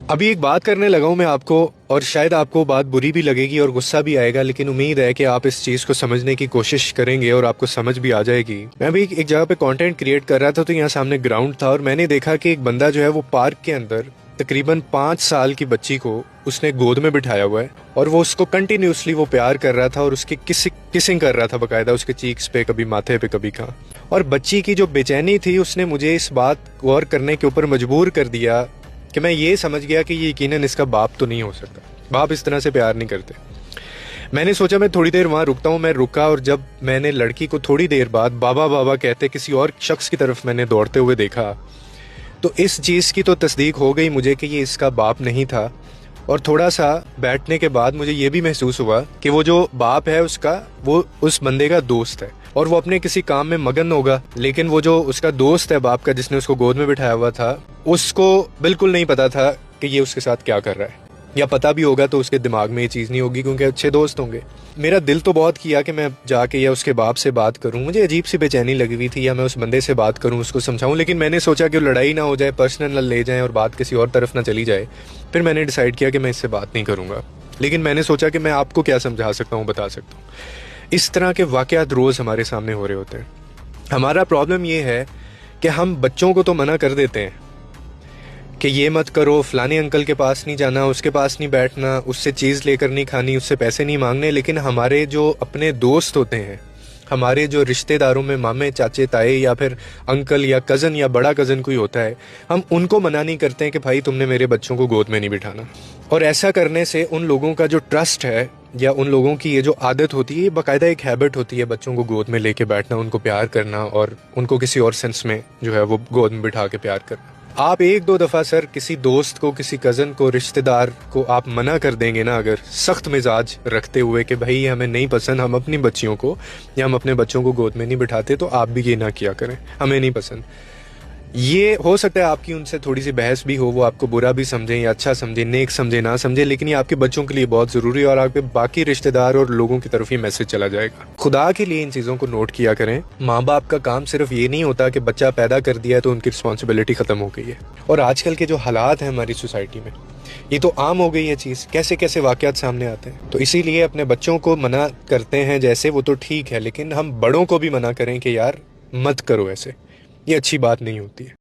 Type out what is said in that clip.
अभी एक बात करने लगा हूँ मैं आपको, और शायद आपको बात बुरी भी लगेगी और गुस्सा भी आएगा, लेकिन उम्मीद है कि आप इस चीज़ को समझने की कोशिश करेंगे और आपको समझ भी आ जाएगी। मैं अभी एक जगह पे कंटेंट क्रिएट कर रहा था, तो यहाँ सामने ग्राउंड था और मैंने देखा कि एक बंदा जो है वो पार्क के अंदर तकरीबन 5 साल की बच्ची को उसने गोद में बिठाया हुआ है और वो उसको कंटिन्यूसली वो प्यार कर रहा था और उसकी किसिंग कर रहा था बकायदा, उसके चीक्स पे, कभी माथे पे, कभी कहाँ। और बच्ची की जो बेचैनी थी उसने मुझे इस बात गौर करने के ऊपर मजबूर कर दिया कि मैं ये समझ गया कि ये यकीनन इसका बाप तो नहीं हो सकता, बाप इस तरह से प्यार नहीं करते। मैंने सोचा मैं थोड़ी देर वहाँ रुकता हूँ। मैं रुका और जब मैंने लड़की को थोड़ी देर बाद बाबा बाबा कहते किसी और शख्स की तरफ मैंने दौड़ते हुए देखा, तो इस चीज़ की तो तस्दीक हो गई मुझे कि ये इसका बाप नहीं था। और थोड़ा सा बैठने के बाद मुझे ये भी महसूस हुआ कि वो जो बाप है उसका, वो उस बंदे का दोस्त है और वो अपने किसी काम में मगन होगा, लेकिन वो जो उसका दोस्त है बाप का, जिसने उसको गोद में बिठाया हुआ था, उसको बिल्कुल नहीं पता था कि ये उसके साथ क्या कर रहा है, या पता भी होगा तो उसके दिमाग में ये चीज़ नहीं होगी क्योंकि अच्छे दोस्त होंगे। मेरा दिल तो बहुत किया कि मैं जाके या उसके बाप से बात करूं, मुझे अजीब सी बेचैनी लगी हुई थी, या मैं उस बंदे से बात करूं, उसको समझाऊं, लेकिन मैंने सोचा कि लड़ाई ना हो जाए, पर्सनल ले जाए और बात किसी और तरफ ना चली जाए। फिर मैंने डिसाइड किया कि मैं इससे बात नहीं करूंगा। लेकिन मैंने सोचा कि मैं आपको क्या समझा सकता हूँ, बता सकता हूँ। इस तरह के वाक़यात रोज़ हमारे सामने हो रहे होते हैं। हमारा प्रॉब्लम ये है कि हम बच्चों को तो मना कर देते हैं कि ये मत करो, फलाने अंकल के पास नहीं जाना, उसके पास नहीं बैठना, उससे चीज़ लेकर नहीं खानी, उससे पैसे नहीं मांगने, लेकिन हमारे जो अपने दोस्त होते हैं, हमारे जो रिश्तेदारों में मामे, चाचे, ताए या फिर अंकल या कज़न या बड़ा कज़न कोई होता है, हम उनको मना नहीं करते हैं कि भाई तुमने मेरे बच्चों को गोद में नहीं बिठाना। और ऐसा करने से उन लोगों का जो ट्रस्ट है या उन लोगों की ये जो आदत होती है, ये बाकायदा एक हैबिट होती है बच्चों को गोद में लेके बैठना, उनको प्यार करना और उनको किसी और सेंस में जो है वो गोद में बिठा के प्यार करना। आप एक दो दफ़ा सर किसी दोस्त को, किसी कज़न को, रिश्तेदार को आप मना कर देंगे ना, अगर सख्त मिजाज रखते हुए कि भाई ये हमें नहीं पसंद, हम अपनी बच्चियों को या हम अपने बच्चों को गोद में नहीं बिठाते, तो आप भी ये ना किया करें, हमें नहीं पसंद। ये हो सकता है आपकी उनसे थोड़ी सी बहस भी हो, वो आपको बुरा भी समझें या अच्छा समझें, नेक समझें, ना समझें, लेकिन ये आपके बच्चों के लिए बहुत ज़रूरी है और आपके बाकी रिश्तेदार और लोगों की तरफ ये मैसेज चला जाएगा। खुदा के लिए इन चीज़ों को नोट किया करें। माँ बाप का काम सिर्फ ये नहीं होता कि बच्चा पैदा कर दिया है तो उनकी रिस्पॉन्सिबिलिटी ख़त्म हो गई है। और आजकल के जो हालात हैं हमारी सोसाइटी में, ये तो आम हो गई है चीज़, कैसे कैसे वाक़यात सामने आते हैं। तो इसीलिए अपने बच्चों को मना करते हैं जैसे, वो तो ठीक है, लेकिन हम बड़ों को भी मना करें कि यार मत करो ऐसे, ये अच्छी बात नहीं होती है।